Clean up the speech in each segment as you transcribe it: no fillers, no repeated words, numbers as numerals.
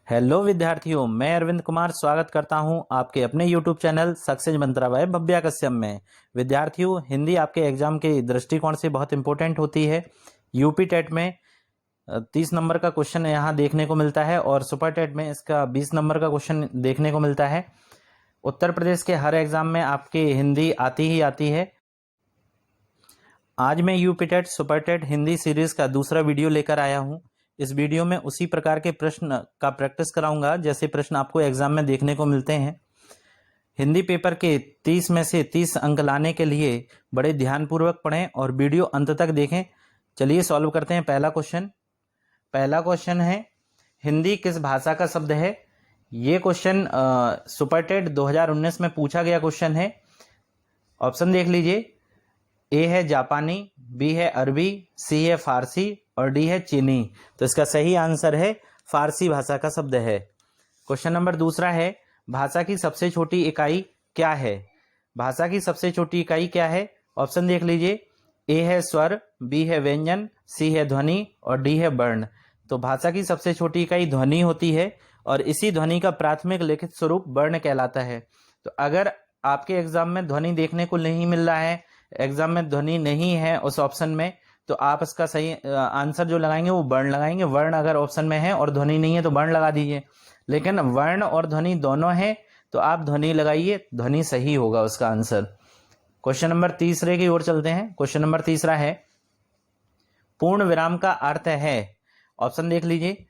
Hello विद्यार्थियों, मैं अरविंद कुमार स्वागत करता हूं आपके अपने YouTube चैनल सक्सेस मंत्रा बाय भव्या कश्यप में। विद्यार्थियों, हिंदी आपके एग्जाम के दृष्टिकोण से बहुत इंपॉर्टेंट होती है। यूपी टेट में 30 नंबर का क्वेश्चन यहाँ देखने को मिलता है और सुपर टेट में इसका 20 नंबर का क्वेश्चन देखने को मिलता है। उत्तर प्रदेश के हर एग्जाम में आपकी हिंदी आती ही आती है। आज मैं UP TET super TET Hindi series का दूसरा वीडियो लेकर आया हूँ। इस वीडियो में उसी प्रकार के प्रश्न का प्रैक्टिस कराऊंगा जैसे प्रश्न आपको एग्जाम में देखने को मिलते हैं। हिंदी पेपर के 30 में से 30 अंक लाने के लिए बड़े ध्यानपूर्वक पढ़ें और वीडियो अंत तक देखें। चलिए सॉल्व करते हैं पहला क्वेश्चन है, हिंदी किस भाषा का शब्द है। ये क्वेश्चन सुपर टेट 2019 में पूछा गया क्वेश्चन है। ऑप्शन देख लीजिए। ए है जापानी, बी है अरबी, सी है फारसी और डी है चीनी। तो इसका सही आंसर है फारसी भाषा का शब्द है। क्वेश्चन नंबर दूसरा है, भाषा की सबसे छोटी इकाई क्या है। भाषा की सबसे छोटी इकाई क्या है। ऑप्शन देख लीजिए। ए है स्वर, बी है व्यंजन, सी है ध्वनि और डी है वर्ण। तो भाषा की सबसे छोटी इकाई ध्वनि होती है और इसी ध्वनि का प्राथमिक लिखित स्वरूप वर्ण कहलाता है। तो अगर आपके एग्जाम में ध्वनि देखने को नहीं मिल रहा है, एग्जाम में ध्वनि नहीं है उस ऑप्शन में, तो आप इसका सही आंसर जो लगाएंगे वो वर्ण लगाएंगे। वर्ण अगर ऑप्शन में है और ध्वनि नहीं है तो वर्ण लगा दीजिए। लेकिन वर्ण और ध्वनि दोनों है तो आप ध्वनि लगाइए, ध्वनि सही होगा उसका आंसर। क्वेश्चन नंबर तीसरे की ओर चलते हैं। क्वेश्चन नंबर तीसरा है, पूर्ण विराम का अर्थ है। ऑप्शन देख लीजिए।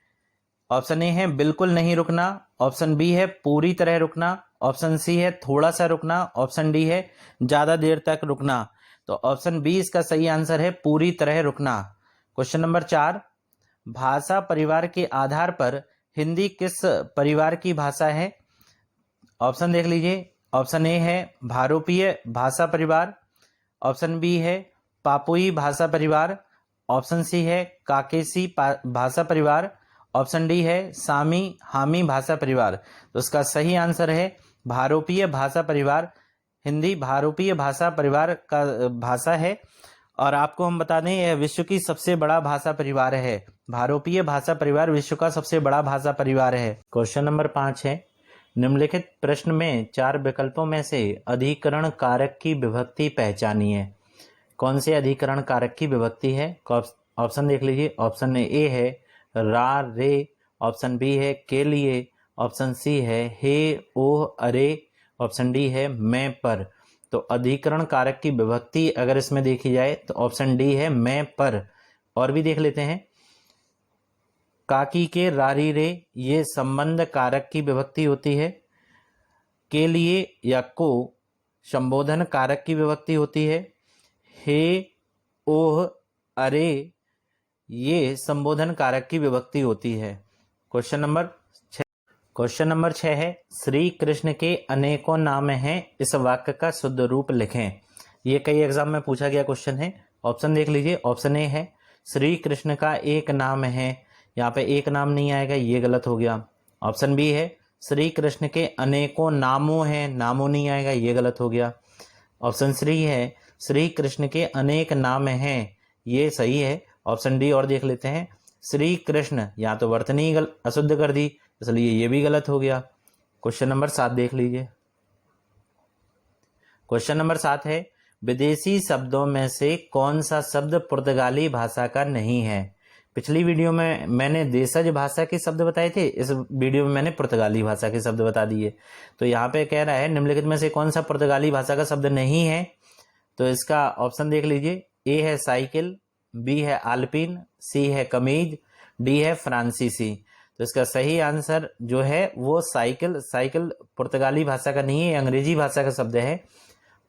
ऑप्शन ए है बिल्कुल नहीं रुकना, ऑप्शन बी है पूरी तरह रुकना, ऑप्शन सी है थोड़ा सा रुकना, ऑप्शन डी है ज्यादा देर तक रुकना। तो ऑप्शन बी इसका सही आंसर है पूरी तरह रुकना। क्वेश्चन नंबर 4, भाषा परिवार के आधार पर हिंदी किस परिवार की भाषा है। ऑप्शन देख लीजिए। ऑप्शन ए है भारोपीय भाषा परिवार, ऑप्शन बी है पापुई भाषा परिवार, ऑप्शन सी है काकेसी भाषा परिवार, ऑप्शन डी है सामी हामी भाषा परिवार। तो इसका सही आंसर है भारोपीय भाषा परिवार। हिंदी भारोपीय भाषा परिवार का भाषा है और आपको हम बता दें यह विश्व की सबसे बड़ा भाषा परिवार है। भारोपीय भाषा परिवार विश्व का सबसे बड़ा भाषा परिवार है। क्वेश्चन नंबर 5 है, निम्नलिखित प्रश्न में 4 विकल्पों में से अधिकरण कारक की विभक्ति पहचानिए। कौन से अधिकरण कारक की विभक्ति है। ऑप्शन देख लीजिए। ऑप्शन ए है रा रे, ऑप्शन बी है के लिए, ऑप्शन सी है हे ओह अरे, ऑप्शन डी है मैं पर। तो अधिकरण कारक की विभक्ति अगर इसमें देखी जाए तो ऑप्शन डी है मैं पर। और भी देख लेते हैं। काकी के रारी रे, ये संबंध कारक की विभक्ति होती है। के लिए या को संबोधन कारक की विभक्ति होती है। हे ओह अरे, ये संबोधन कारक की विभक्ति होती है। क्वेश्चन नंबर 6 है, श्री कृष्ण के अनेकों नाम हैं, इस वाक्य का शुद्ध रूप लिखें। ये कई एग्जाम में पूछा गया क्वेश्चन है। ऑप्शन देख लीजिए। ऑप्शन ए है श्री कृष्ण का एक नाम है, यहाँ पे एक नाम नहीं आएगा, ये गलत हो गया। ऑप्शन बी है श्री कृष्ण के अनेकों नामों हैं, नामों नहीं आएगा, ये गलत हो गया। ऑप्शन सी है श्री कृष्ण के अनेक नाम हैं, ये सही है। ऑप्शन डी और देख लेते हैं। श्री कृष्ण, या तो वर्तनी अशुद्ध कर दी, इसलिए ये भी गलत हो गया। क्वेश्चन नंबर 7 देख लीजिए। क्वेश्चन नंबर 7 है, विदेशी शब्दों में से कौन सा शब्द पुर्तगाली भाषा का नहीं है। पिछली वीडियो में मैंने देशज भाषा के शब्द बताए थे, इस वीडियो में मैंने पुर्तगाली भाषा के शब्द बता दिए। तो यहाँ पे कह रहा है निम्नलिखित में से कौन सा पुर्तगाली भाषा का शब्द नहीं है। तो इसका ऑप्शन देख लीजिए। ए है साइकिल, बी है आल्पिन, सी है कमीज, डी है फ्रांसीसी। तो इसका सही आंसर जो है वो साइकिल पुर्तगाली भाषा का नहीं है, अंग्रेजी भाषा का शब्द है।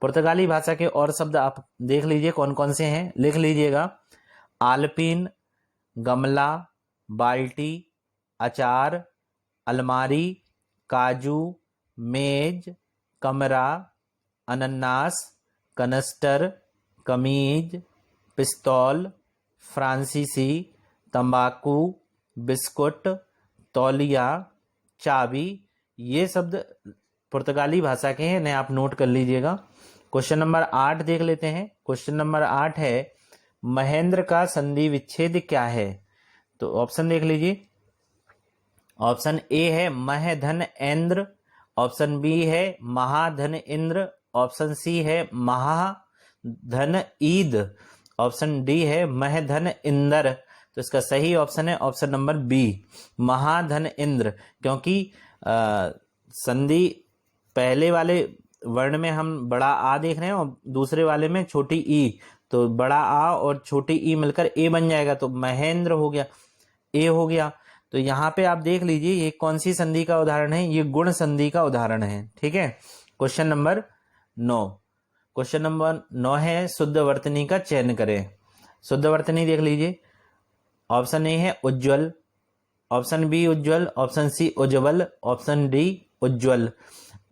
पुर्तगाली भाषा के और शब्द आप देख लीजिए कौन कौन से हैं, लिख लीजिएगा। आल्पिन, गमला, बाल्टी, अचार, अलमारी, काजू, मेज, कमरा, अनन्नास, कनस्टर, कमीज, पिस्तौल, फ्रांसीसी, तंबाकू, बिस्कुट, तौलिया, चाबी, ये शब्द पुर्तगाली भाषा के हैं, इन्हें आप नोट कर लीजिएगा। क्वेश्चन नंबर 8 देख लेते हैं। क्वेश्चन नंबर 8 है, महेंद्र का संधि विच्छेद क्या है। तो ऑप्शन देख लीजिए। ऑप्शन ए है मह धन इंद्र, ऑप्शन बी है महाधन इंद्र, ऑप्शन सी है महाधन ईद, ऑप्शन डी है महधन इंद्र। तो इसका सही ऑप्शन है ऑप्शन नंबर बी, महाधन इंद्र। क्योंकि संधि पहले वाले वर्ण में हम बड़ा आ देख रहे हैं और दूसरे वाले में छोटी ई, तो बड़ा आ और छोटी ई मिलकर ए बन जाएगा, तो महेंद्र हो गया, ए हो गया। तो यहाँ पे आप देख लीजिए ये कौन सी संधि का उदाहरण है, ये गुण संधि का उदाहरण है। ठीक है, क्वेश्चन नंबर 9। क्वेश्चन नंबर 9 है शुद्ध वर्तनी का चयन करें। शुद्ध वर्तनी देख लीजिए, ऑप्शन ए है उज्ज्वल, ऑप्शन बी उज्ज्वल, ऑप्शन सी उज्ज्वल, ऑप्शन डी उज्ज्वल।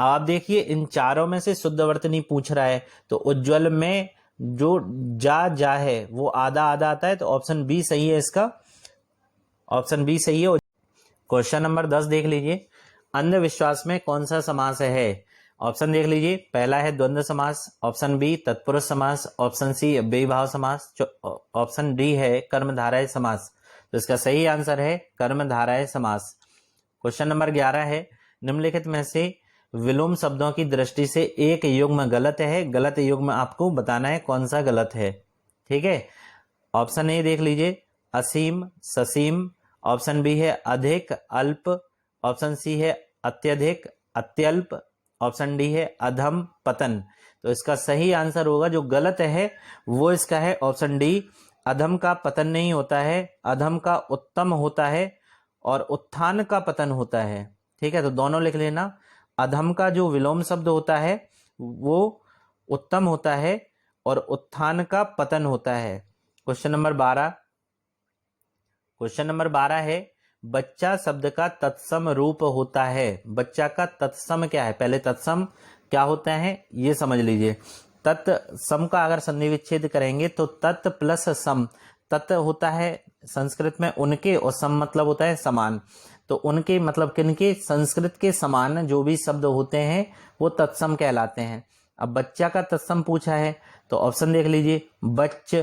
आप देखिए इन चारों में से शुद्ध वर्तनी पूछ रहा है, तो उज्ज्वल में जो जा है वो आधा आधा आता है, तो ऑप्शन बी सही है इसका, ऑप्शन बी सही है। क्वेश्चन नंबर 10 देख लीजिए, अंधविश्वास में कौन सा समास है। ऑप्शन देख लीजिए, पहला है द्वंद्व समास, ऑप्शन बी तत्पुरुष समास, ऑप्शन सी अव्ययीभाव समास, ऑप्शन डी है कर्मधारय समास। तो इसका सही आंसर है कर्मधारय समास। क्वेश्चन नंबर 11 है, निम्नलिखित में से विलोम शब्दों की दृष्टि से एक युग्म गलत है, गलत युग्म आपको बताना है कौन सा गलत है। ठीक है, ऑप्शन ए देख लीजिए असीम ससीम, ऑप्शन बी है अधिक अल्प, ऑप्शन सी है अत्यधिक अत्यल्प, ऑप्शन डी है अधम पतन। तो इसका सही आंसर होगा जो गलत है वो इसका है ऑप्शन डी, अधम का पतन नहीं होता है, अधम का उत्तम होता है और उत्थान का पतन होता है। ठीक है, तो दोनों लिख लेना, अधम का जो विलोम शब्द होता है वो उत्तम होता है और उत्थान का पतन होता है। क्वेश्चन नंबर 12, क्वेश्चन नंबर 12 है बच्चा शब्द का तत्सम रूप होता है। बच्चा का तत्सम क्या है, पहले तत्सम क्या होता है ये समझ लीजिए। तत्सम का अगर संधि विच्छेद करेंगे तो तत् प्लस सम, तत् होता है संस्कृत में उनके और सम मतलब होता है समान। तो उनके मतलब किनके, संस्कृत के समान जो भी शब्द होते हैं वो तत्सम कहलाते हैं। अब बच्चा का तत्सम पूछा है तो ऑप्शन देख लीजिए, बच्च,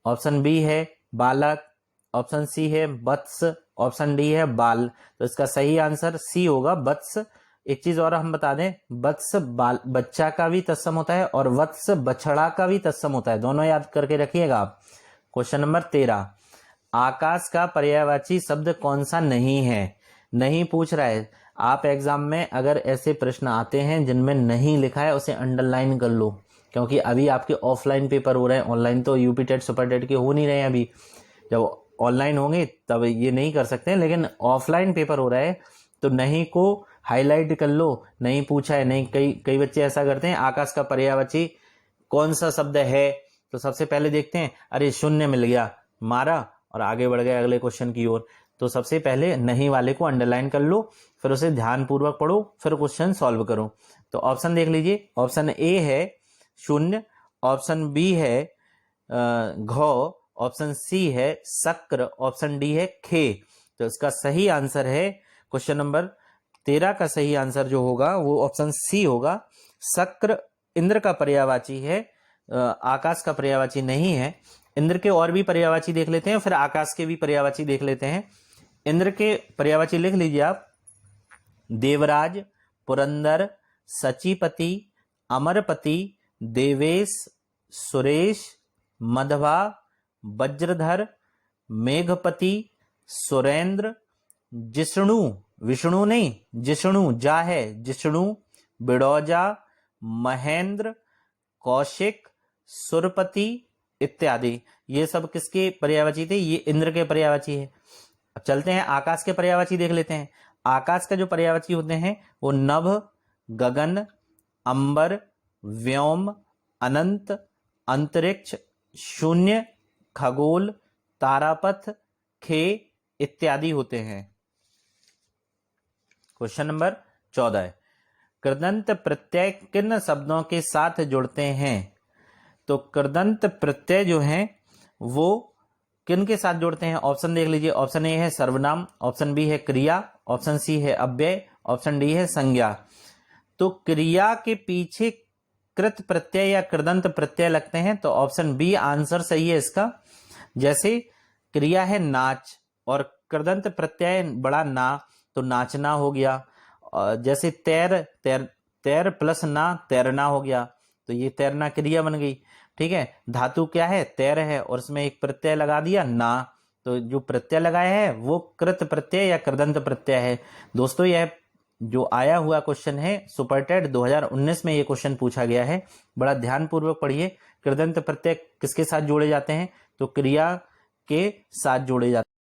ऑप्शन बी है बालक, ऑप्शन सी है वत्स, ऑप्शन डी है बाल। तो इसका सही आंसर सी होगा वत्स। एक चीज और हम बता दें, वत्स बच्चा का भी तत्सम होता है और वत्स बछड़ा का भी तत्सम होता है, दोनों याद करके रखिएगा आप। क्वेश्चन नंबर 13, आकाश का पर्यायवाची शब्द कौन सा नहीं है। नहीं पूछ रहा है, आप एग्जाम में अगर ऐसे प्रश्न आते हैं जिनमें नहीं लिखा है उसे अंडरलाइन कर लो, क्योंकि अभी आपके ऑफलाइन पेपर हो रहे हैं, ऑनलाइन तो यूपी टेट सुपर टेट के हो नहीं रहे हैं। अभी जब ऑनलाइन होंगे तब ये नहीं कर सकते, लेकिन ऑफलाइन पेपर हो रहा है तो नहीं को हाईलाइट कर लो, नहीं पूछा है। नहीं, कई बच्चे ऐसा करते हैं, आकाश का पर्यायवाची कौन सा शब्द है, तो सबसे पहले देखते हैं अरे शून्य मिल गया, मारा और आगे बढ़ गए अगले क्वेश्चन की ओर। तो सबसे पहले नहीं वाले को अंडरलाइन कर लो, फिर उसे ध्यानपूर्वक पढ़ो, फिर क्वेश्चन सॉल्व करो। तो ऑप्शन देख लीजिए, ऑप्शन ए है शून्य, ऑप्शन बी है घ, ऑप्शन सी है शक्र, ऑप्शन डी है खे। तो इसका सही आंसर है क्वेश्चन नंबर 13 का सही आंसर जो होगा वो ऑप्शन सी होगा। शक्र इंद्र का पर्यायवाची है, आकाश का पर्यायवाची नहीं है। इंद्र के और भी पर्यायवाची देख लेते हैं, फिर आकाश के भी पर्यायवाची देख लेते हैं। इंद्र के पर्यायवाची लिख लीजिए आप, देवराज, पुरंदर, सचीपति, अमरपति, देवेश, सुरेश, मधवा, वज्रधर, मेघपति, सुरेंद्र, जिष्णु, विष्णु नहीं जिष्णु, जा है जिष्णु, बिड़ौजा, महेंद्र, कौशिक, सुरपति इत्यादि। ये सब किसके पर्यायवाची थे, ये इंद्र के पर्यायवाची है। अब चलते हैं आकाश के पर्यायवाची देख लेते हैं। आकाश का जो पर्यायवाची होते हैं वो नभ, गगन, अंबर, व्योम, अनंत, अंतरिक्ष, शून्य, खगोल, तारापथ, खे इत्यादि होते हैं। क्वेश्चन नंबर 14, कृदंत प्रत्यय किन शब्दों के साथ जुड़ते हैं। तो कृदंत प्रत्यय जो हैं वो किन के साथ जुड़ते हैं, ऑप्शन देख लीजिए। ऑप्शन ए है सर्वनाम, ऑप्शन बी है क्रिया, ऑप्शन सी है अव्यय, ऑप्शन डी है संज्ञा। तो क्रिया के पीछे कृत प्रत्यय या कृदंत प्रत्यय लगते हैं, तो ऑप्शन बी आंसर सही है इसका। जैसे क्रिया है नाच और कृदंत प्रत्यय बड़ा ना, तो नाचना हो गया। जैसे तैर, तैर प्लस ना, तैरना हो गया, तो ये तैरना क्रिया बन गई। ठीक है, धातु क्या है, तैर है, और उसमें एक प्रत्यय लगा दिया ना, तो जो प्रत्यय लगाया है वो कृत प्रत्यय या कृदंत प्रत्यय है। दोस्तों यह जो आया हुआ क्वेश्चन है सुपरटेट 2019 में ये क्वेश्चन पूछा गया है, बड़ा ध्यानपूर्वक पढ़िए। कृदंत प्रत्यय किसके साथ जोड़े जाते हैं, तो क्रिया के साथ जोड़े जाते हैं।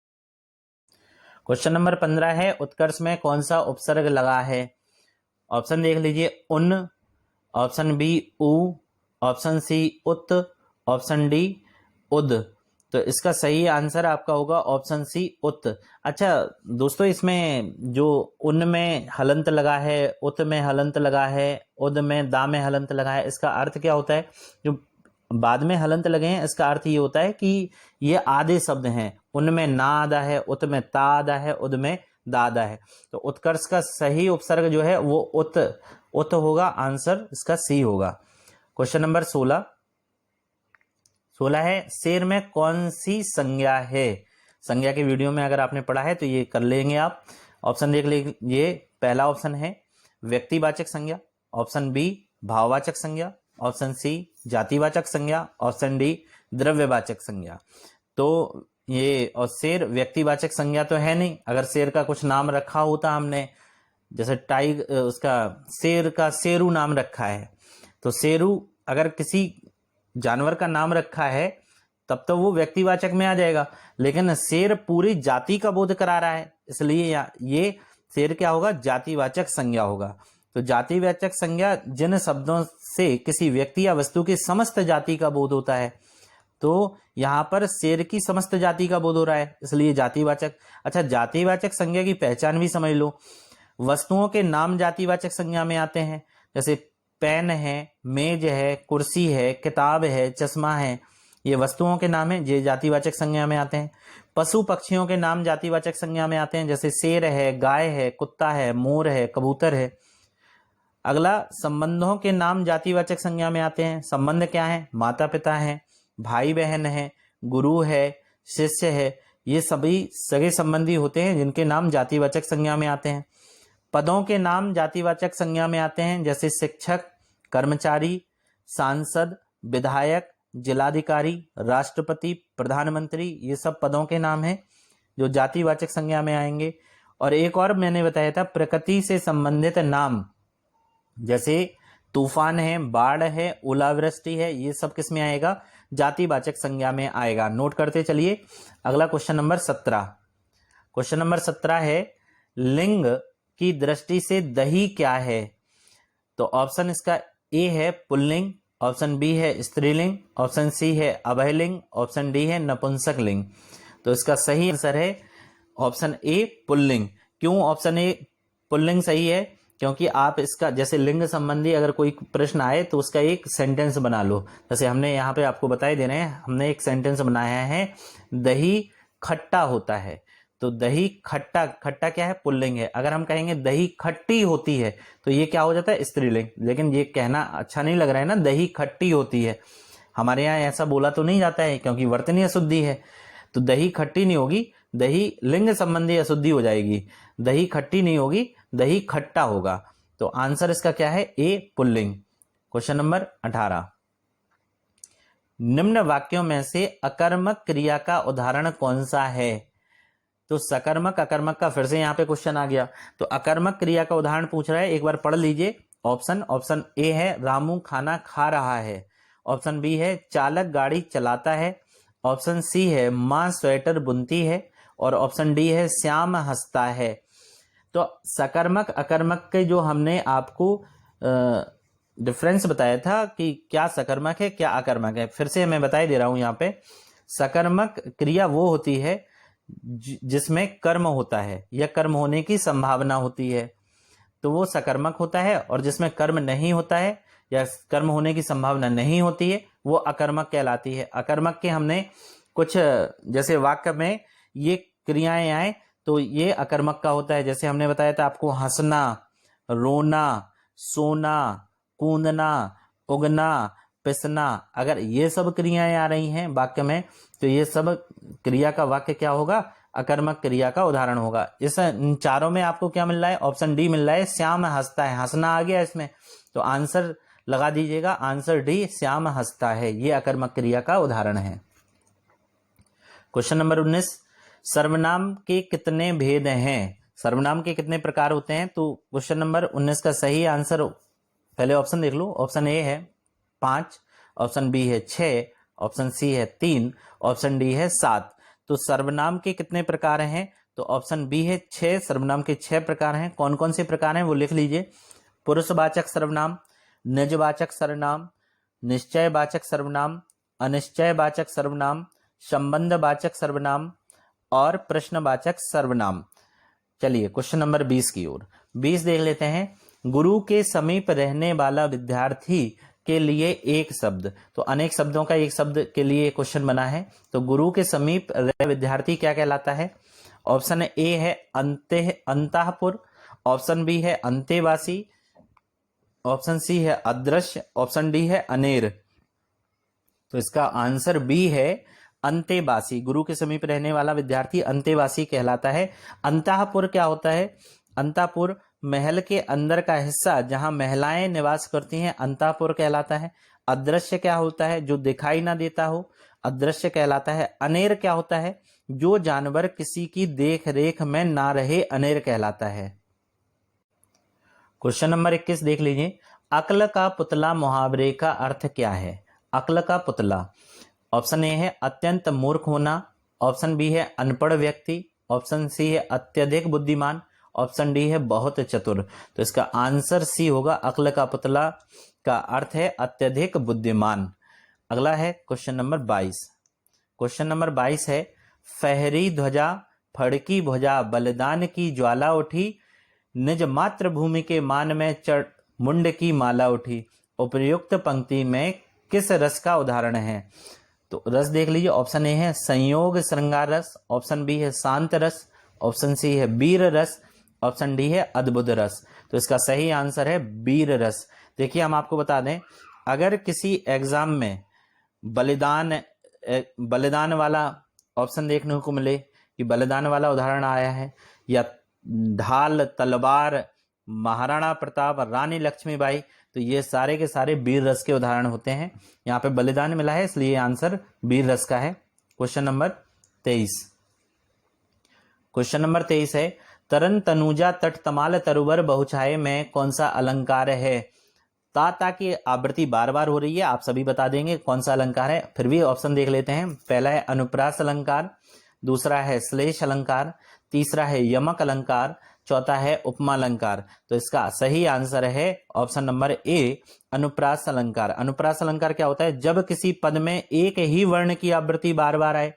क्वेश्चन नंबर 15 है, उत्कर्ष में कौन सा उपसर्ग लगा है। ऑप्शन देख लीजिए, उन, ऑप्शन बी उ, ऑप्शन सी उत, ऑप्शन डी उद। तो इसका सही आंसर आपका होगा ऑप्शन सी उत। अच्छा दोस्तों, इसमें जो उन में हलंत लगा है, उत में हलंत लगा है, उद में दा में हलंत लगा है, इसका अर्थ क्या होता है। जो बाद में हलंत लगे हैं इसका अर्थ ये होता है कि ये आधे शब्द हैं, उनमें ना आधा है, उत में ता आधा है, उद में दा आधा है। तो उत्कर्ष का सही उपसर्ग जो है वो उत होगा, आंसर इसका सी होगा। क्वेश्चन नंबर 16 है, शेर में कौन सी संज्ञा है। संज्ञा के वीडियो में अगर आपने पढ़ा है तो ये कर लेंगे आप। ऑप्शन देख लीजिए, पहला ऑप्शन है व्यक्तिवाचक संज्ञा, ऑप्शन बी भाववाचक संज्ञा, ऑप्शन सी जातिवाचक संज्ञा, ऑप्शन डी द्रव्यवाचक संज्ञा। तो ये और शेर व्यक्तिवाचक संज्ञा तो है नहीं, अगर शेर का कुछ नाम रखा होता हमने, जैसे उसका शेर का शेरू नाम रखा है, तो शेरू अगर किसी जानवर का नाम रखा है तब तो वो व्यक्तिवाचक में आ जाएगा, लेकिन शेर पूरी जाति का बोध करा रहा है, इसलिए ये शेर क्या होगा, जातिवाचक संज्ञा होगा। तो जातिवाचक संज्ञा जिन शब्दों से किसी व्यक्ति या वस्तु की समस्त जाति का बोध होता है, तो यहाँ पर शेर की समस्त जाति का बोध हो रहा है, इसलिए जातिवाचक। अच्छा, जातिवाचक संज्ञा की पहचान भी समझ लो। वस्तुओं के नाम जातिवाचक संज्ञा में आते हैं, जैसे पेन है, मेज है, कुर्सी है, किताब है, चश्मा है, ये वस्तुओं के नाम हैं, ये जातिवाचक संज्ञा में आते हैं। पशु पक्षियों के नाम जातिवाचक संज्ञा में आते हैं, जैसे शेर है, गाय है, कुत्ता है, मोर है, कबूतर है। अगला, संबंधों के नाम जातिवाचक संज्ञा में आते हैं। संबंध क्या है, माता पिता है, भाई बहन है, गुरु है, शिष्य है, ये सभी सगे संबंधी होते हैं जिनके नाम जातिवाचक संज्ञा में आते हैं। पदों के नाम जातिवाचक संज्ञा में आते हैं, जैसे शिक्षक, कर्मचारी, सांसद, विधायक, जिलाधिकारी, राष्ट्रपति, प्रधानमंत्री, ये सब पदों के नाम हैं जो जातिवाचक संज्ञा में आएंगे। और एक और मैंने बताया था, प्रकृति से संबंधित नाम, जैसे तूफान है, बाढ़ है, ओलावृष्टि है, ये सब किस में आएगा, जातिवाचक संज्ञा में आएगा। नोट करते चलिए। अगला क्वेश्चन नंबर 17। क्वेश्चन नंबर 17 है, लिंग की दृष्टि से दही क्या है। तो ऑप्शन इसका ए है पुल्लिंग, ऑप्शन बी है स्त्रीलिंग, ऑप्शन सी है अभयलिंग, ऑप्शन डी है नपुंसक लिंग। तो इसका सही आंसर है ऑप्शन ए पुल्लिंग। क्यों ऑप्शन ए पुल्लिंग सही है, क्योंकि आप इसका जैसे लिंग संबंधी अगर कोई प्रश्न आए तो उसका एक सेंटेंस बना लो। जैसे हमने यहाँ पे आपको बताए दे रहे हैं, हमने एक सेंटेंस बनाया है, दही खट्टा होता है। तो दही खट्टा, खट्टा क्या है, पुल्लिंग है। अगर हम कहेंगे दही खट्टी होती है तो ये क्या हो जाता है, स्त्रीलिंग। लेकिन ये कहना अच्छा नहीं लग रहा है ना, दही खट्टी होती है। हमारे यहाँ ऐसा बोला तो नहीं जाता है क्योंकि वर्तनीय अशुद्धि है। तो दही खट्टी नहीं होगी, दही लिंग संबंधी अशुद्धि हो जाएगी। दही खट्टी नहीं होगी, दही खट्टा होगा। तो आंसर इसका क्या है, ए पुल्लिंग। क्वेश्चन नंबर 18, निम्न वाक्यों में से अकर्मक क्रिया का उदाहरण कौन सा है। तो सकर्मक अकर्मक का फिर से यहाँ पे क्वेश्चन आ गया। तो अकर्मक क्रिया का उदाहरण पूछ रहा है, एक बार पढ़ लीजिए। ऑप्शन ए है रामू खाना खा रहा है, ऑप्शन बी है चालक गाड़ी चलाता है, ऑप्शन सी है माँ स्वेटर बुनती है, और ऑप्शन डी है श्याम हंसता है। तो सकर्मक अकर्मक के जो हमने आपको डिफरेंस बताया था कि क्या सकर्मक है क्या अकर्मक है, फिर से मैं बताई दे रहा हूं। यहाँ पे सकर्मक क्रिया वो होती है जिसमें कर्म होता है या कर्म होने की संभावना होती है, तो वो सकर्मक होता है। और जिसमें कर्म नहीं होता है या कर्म होने की संभावना नहीं होती है वो अकर्मक कहलाती है। अकर्मक के हमने कुछ जैसे वाक्य में ये क्रियाएं आए तो ये अकर्मक का होता है। जैसे हमने बताया था आपको, हंसना, रोना, सोना, कूदना, उगना, पिसना, अगर ये सब क्रियाएं आ रही हैं वाक्य में तो ये सब क्रिया का वाक्य क्या होगा, अकर्मक क्रिया का उदाहरण होगा। इस इन चारों में आपको क्या मिल रहा है? ऑप्शन डी मिल रहा है, श्याम हंसता है। हंसना आ गया इसमें, तो आंसर लगा दीजिएगा, आंसर डी, श्याम हंसता है, ये अकर्मक क्रिया का उदाहरण है। क्वेश्चन नंबर 19, सर्वनाम के कितने भेद हैं? सर्वनाम के कितने प्रकार होते हैं? तो क्वेश्चन नंबर 19 का सही आंसर, पहले ऑप्शन देख लो। ऑप्शन ए है 5, ऑप्शन बी है 6, ऑप्शन सी है 3, ऑप्शन डी है 7। तो सर्वनाम के कितने प्रकार हैं? तो ऑप्शन बी है 6, सर्वनाम के 6 प्रकार हैं। कौन कौन से प्रकार हैं वो लिख लीजिए। पुरुषवाचक सर्वनाम, निजवाचक सर्वनाम, निश्चयवाचक सर्वनाम, अनिश्चयवाचक सर्वनाम, संबंधवाचक सर्वनाम और प्रश्नवाचक सर्वनाम। चलिए क्वेश्चन नंबर 20 की ओर। 20 देख लेते हैं। गुरु के समीप रहने वाला विद्यार्थी के लिए एक शब्द। तो अनेक शब्दों का एक शब्द के लिए क्वेश्चन बना है। तो गुरु के समीप रह विद्यार्थी क्या कहलाता है? ऑप्शन ए है अंतःपुर, ऑप्शन बी है अंतेवासी, ऑप्शन सी है अदृश्य, ऑप्शन डी है अनेर। तो इसका आंसर बी है अंतेवासी। गुरु के समीप रहने वाला विद्यार्थी अंतेवासी कहलाता है। अंतःपुर क्या होता है? अंतःपुर महल के अंदर का हिस्सा जहां महिलाएं निवास करती हैं, अंतःपुर कहलाता है। अदृश्य क्या होता है? जो दिखाई ना देता हो, अदृश्य कहलाता है। अनेर क्या होता है? जो जानवर किसी की देख रेख में ना रहे, अनेर कहलाता है। क्वेश्चन नंबर 21 देख लीजिए। अक्ल का पुतला मुहावरे का अर्थ क्या है? अक्ल का पुतला, ऑप्शन ए है अत्यंत मूर्ख होना, ऑप्शन बी है अनपढ़ व्यक्ति, ऑप्शन सी है अत्यधिक बुद्धिमान, ऑप्शन डी है बहुत चतुर। तो इसका आंसर सी होगा। अक्ल का पुतला का अर्थ है अत्यधिक बुद्धिमान। अगला है क्वेश्चन नंबर 22। क्वेश्चन नंबर 22 है, फहरी ध्वजा फड़की भुजा बलिदान की ज्वाला उठी, निज मातृभूमि के मान में चढ़ मुंड की माला उठी। उपर्युक्त पंक्ति में किस रस का उदाहरण है? तो रस देख लीजिए। ऑप्शन ए है संयोग श्रृंगार रस, ऑप्शन बी है शांत रस, ऑप्शन सी है वीर रस, ऑप्शन डी है अद्भुत रस। तो इसका सही आंसर है वीर रस। देखिए हम आपको बता दें, अगर किसी एग्जाम में बलिदान वाला ऑप्शन देखने को मिले कि बलिदान वाला उदाहरण आया है, या ढाल, तलवार, महाराणा प्रताप, रानी लक्ष्मीबाई, तो ये सारे के सारे वीर रस के उदाहरण होते हैं। यहाँ पे बलिदान मिला है, इसलिए आंसर वीर रस का है। Question number 23। क्वेश्चन नंबर 23 है, तरन तनुजा तट तमाल तरुवर बहुछाये में कौन सा अलंकार है? ता की आवृत्ति बार बार हो रही है, आप सभी बता देंगे कौन सा अलंकार है। फिर भी ऑप्शन देख लेते हैं। पहला है अनुप्रास अलंकार, दूसरा है श्लेष अलंकार, तीसरा है यमक अलंकार, चौथा है उपमा अलंकार। तो इसका सही आंसर है ऑप्शन नंबर ए, अनुप्रास अलंकार। अनुप्रास अलंकार क्या होता है? जब किसी पद में एक ही वर्ण की आवृत्ति बार बार आए,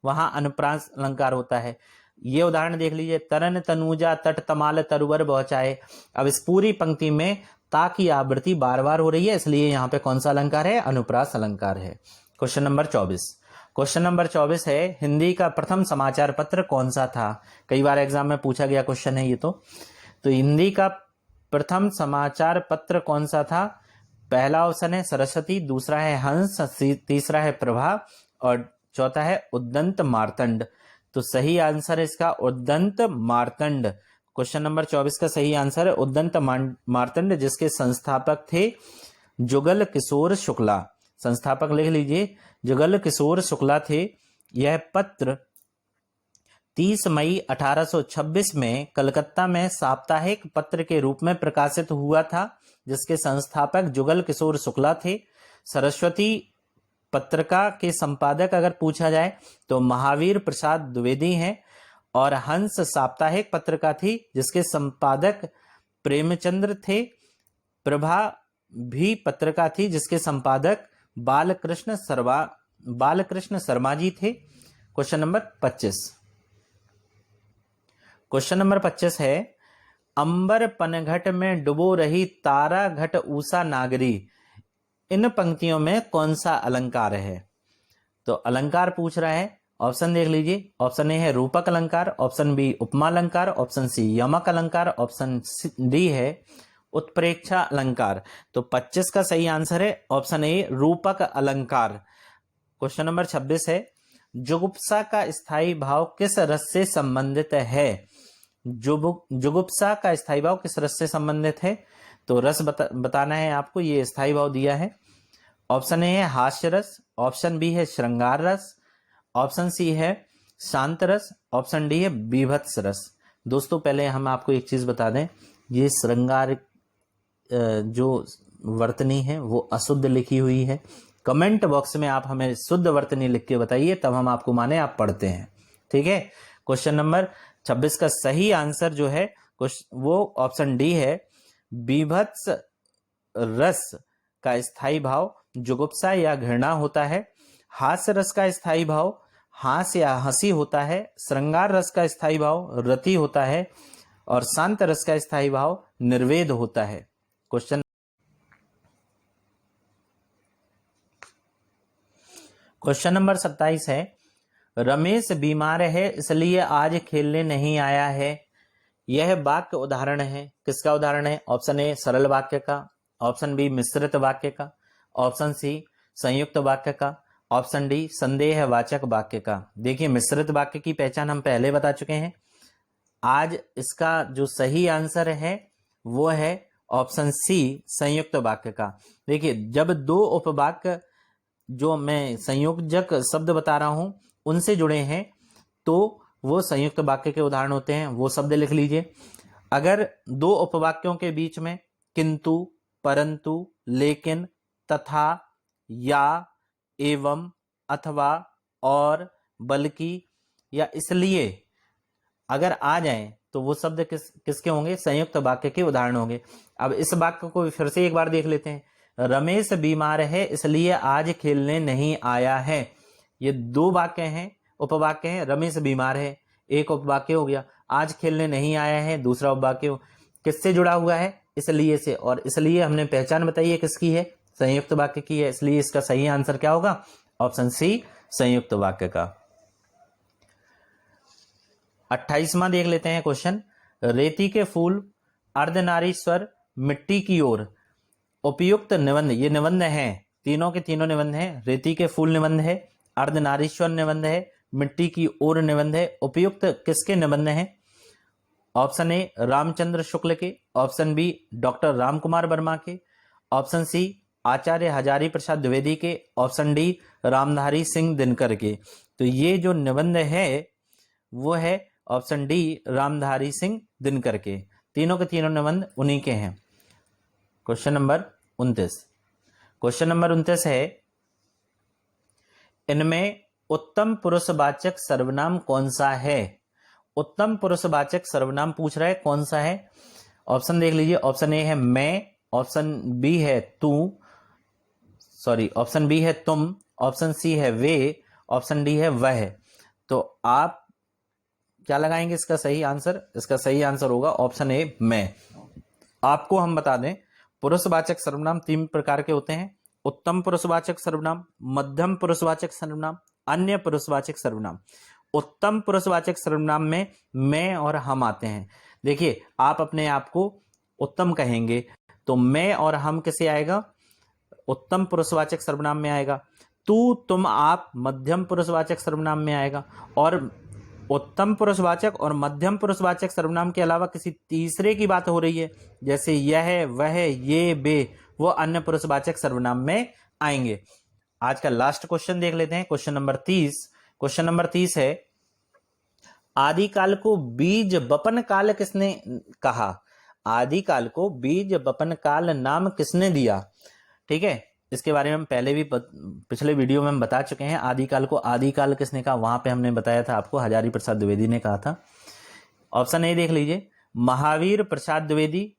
वहां अनुप्रास अलंकार होता है। ये उदाहरण देख लीजिए, तरन तनुजा तट तमाल तरुवर बहुछाये। अब इस पूरी पंक्ति में ता की आवृत्ति बार बार हो रही है, इसलिए यहाँ पे कौन सा अलंकार है? अनुप्रास अलंकार है। Question number 24। क्वेश्चन नंबर 24 है, हिंदी का प्रथम समाचार पत्र कौन सा था? कई बार एग्जाम में पूछा गया क्वेश्चन है ये। तो हिंदी का प्रथम समाचार पत्र कौन सा था? पहला ऑप्शन है सरस्वती, दूसरा है हंस, तीसरा है प्रभा और चौथा है उद्दंत मार्तंड। तो सही आंसर है इसका उद्दंत मार्तंड। क्वेश्चन नंबर 24 का सही आंसर है उद्दंत मार्तंड, जिसके संस्थापक थे जुगल किशोर शुक्ला। संस्थापक लिख लीजिए, जुगल किशोर शुक्ला थे। यह पत्र 30 मई 1826 में कलकत्ता में साप्ताहिक पत्र के रूप में प्रकाशित हुआ था, जिसके संस्थापक जुगल किशोर शुक्ला थे। सरस्वती पत्रिका के संपादक अगर पूछा जाए तो महावीर प्रसाद द्विवेदी हैं, और हंस साप्ताहिक पत्रिका थी जिसके संपादक प्रेमचंद्र थे। प्रभा भी पत्रिका थी जिसके संपादक बालकृष्ण शर्मा जी थे। Question number 25। क्वेश्चन नंबर 25 है, अंबर पनघट में डुबो रही तारा घट ऊषा नागरी, इन पंक्तियों में कौन सा अलंकार है? तो अलंकार पूछ रहा है, ऑप्शन देख लीजिए। ऑप्शन ए है रूपक अलंकार, ऑप्शन बी उपमा अलंकार, ऑप्शन सी यमक अलंकार, ऑप्शन डी है उत्प्रेक्षा अलंकार। तो 25 का सही आंसर है ऑप्शन ए रूपक अलंकार। क्वेश्चन नंबर 26 है, जुगुप्सा का स्थायी भाव किस रस से संबंधित है? जुगुप्सा का स्थायी भाव किस रस से संबंधित है? तो रस बताना है आपको। ये स्थायी भाव दिया है। ऑप्शन ए है हास्य रस, ऑप्शन बी है श्रृंगार रस, ऑप्शन सी है शांत रस, ऑप्शन डी है बीभत्स रस। दोस्तों पहले हम आपको एक चीज बता दें, ये श्रृंगार जो वर्तनी है वो अशुद्ध लिखी हुई है। कमेंट बॉक्स में आप हमें शुद्ध वर्तनी लिख के बताइए, तब हम आपको माने आप पढ़ते हैं। ठीक है। क्वेश्चन नंबर 26 का सही आंसर जो है वो ऑप्शन डी है। बीभत्स रस का स्थायी भाव जुगुप्सा या घृणा होता है। हास्य रस का स्थायी भाव हास्य या हंसी होता है। श्रृंगार रस का स्थायी भाव रति होता है और शांत रस का स्थायी भाव निर्वेद होता है। क्वेश्चन नंबर 27 है, रमेश बीमार है इसलिए आज खेलने नहीं आया है। यह वाक्य उदाहरण है। किसका उदाहरण है? ऑप्शन ए सरल वाक्य का, ऑप्शन बी मिश्रित वाक्य का, ऑप्शन सी संयुक्त वाक्य का, ऑप्शन डी संदेहवाचक वाक्य का। देखिए मिश्रित वाक्य की पहचान हम पहले बता चुके हैं। आज इसका जो सही आंसर है वो है ऑप्शन सी संयुक्त वाक्य का। देखिए जब दो उपवाक्य जो मैं संयोजक शब्द बता रहा हूं उनसे जुड़े हैं तो वो संयुक्त वाक्य के उदाहरण होते हैं। वो शब्द लिख लीजिए। अगर दो उपवाक्यों के बीच में किंतु, परंतु, लेकिन, तथा, या, एवं, अथवा, और, बल्कि या इसलिए अगर आ जाएं तो वो शब्द किसके होंगे? संयुक्त वाक्य के उदाहरण होंगे। अब इस वाक्य को फिर से एक बार देख लेते हैं। रमेश बीमार है इसलिए आज खेलने नहीं आया है। ये दो वाक्य हैं, उपवाक्य हैं। रमेश बीमार है एक उपवाक्य हो गया, आज खेलने नहीं आया है दूसरा उपवाक्य। किससे जुड़ा हुआ है? इसलिए से। और इसलिए हमने पहचान बताई है किसकी है? संयुक्त वाक्य की है। इसलिए इसका सही आंसर क्या होगा? ऑप्शन सी संयुक्त वाक्य का। 28वां देख लेते हैं क्वेश्चन। रेती के फूल, अर्धनारीश्वर, मिट्टी की ओर, उपयुक्त निबंध। ये निबंध है, तीनों के तीनों निबंध हैं। रेती के फूल निबंध है, अर्धनारीश्वर निबंध है, मिट्टी की ओर निबंध है। उपयुक्त किसके निबंध हैं? ऑप्शन ए रामचंद्र शुक्ल के, option B doctor Ramkumar Verma के, ऑप्शन सी आचार्य हजारी प्रसाद द्विवेदी के, ऑप्शन डी रामधारी सिंह दिनकर के। तो ये जो निबंध है वो है ऑप्शन डी रामधारी सिंह दिनकर के। तीनों के तीनों निबंध उन्हीं के हैं। Question number 29। क्वेश्चन नंबर 29 है, इनमें उत्तम पुरुषवाचक सर्वनाम कौन सा है? उत्तम पुरुषवाचक सर्वनाम पूछ रहा है, कौन सा है? ऑप्शन देख लीजिए। ऑप्शन ए है मैं, ऑप्शन बी है तू, ऑप्शन बी है तुम, ऑप्शन सी है वे, ऑप्शन डी है वह। तो आप क्या लगाएंगे इसका सही आंसर? इसका सही आंसर होगा ऑप्शन ए मैं। आपको हम बता दें पुरुषवाचक सर्वनाम तीन प्रकार के होते हैं। उत्तम पुरुषवाचक सर्वनाम, मध्यम पुरुषवाचक सर्वनाम, अन्य पुरुषवाचक सर्वनाम। उत्तम पुरुषवाचक सर्वनाम में मैं और हम आते हैं। देखिए आप अपने आप को उत्तम कहेंगे तो मैं और हम किसे आएगा? उत्तम पुरुषवाचक सर्वनाम में आएगा। तू, तुम, आप मध्यम पुरुषवाचक सर्वनाम में आएगा। और उत्तम पुरुषवाचक और मध्यम पुरुषवाचक सर्वनाम के अलावा किसी तीसरे की बात हो रही है, जैसे यह, वह, ये, बे, वो अन्य पुरुषवाचक सर्वनाम में आएंगे। आज का लास्ट क्वेश्चन देख लेते हैं, क्वेश्चन नंबर 30। क्वेश्चन नंबर 30 है, आदिकाल को बीज बपन काल किसने कहा? आदिकाल को बीज बपन काल नाम किसने दिया? ठीक है, इसके बारे में हम पहले भी पिछले वीडियो में हम बता चुके हैं। आदिकाल को आदिकाल किसने कहा? वहां पे हमने बताया था आपको, हजारी प्रसाद द्विवेदी ने कहा था। ऑप्शन ए देख लीजिए, Mahavir Prasad Dwivedi,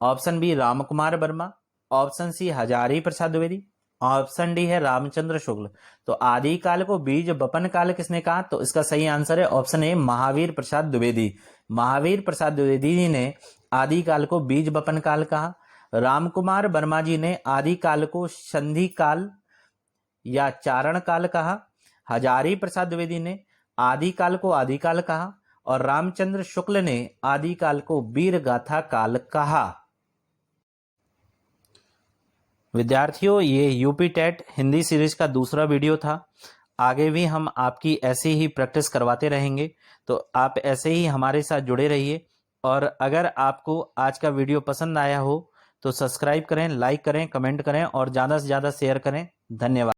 option B Ramkumar Verma, option C Hazari Prasad Dwivedi, option D है रामचंद्र शुक्ल। तो आदिकाल को बीज बपन काल किसने कहा? तो इसका सही आंसर है ऑप्शन ए महावीर प्रसाद द्विवेदी। महावीर प्रसाद द्विवेदी जी ने आदिकाल को बीज बपन काल कहा। रामकुमार वर्मा जी ने आदिकाल को संधि काल या चारण काल कहा। हजारी प्रसाद द्विवेदी ने आदिकाल को आदिकाल कहा और रामचंद्र शुक्ल ने आदिकाल को वीर गाथा काल कहा। विद्यार्थियों, ये यूपी टेट हिंदी सीरीज का दूसरा वीडियो था। आगे भी हम आपकी ऐसे ही प्रैक्टिस करवाते रहेंगे, तो आप ऐसे ही हमारे साथ जुड़े रहिए। और अगर आपको आज का वीडियो पसंद आया हो तो सब्सक्राइब करें, लाइक करें, कमेंट करें और ज़्यादा से ज़्यादा शेयर करें। धन्यवाद।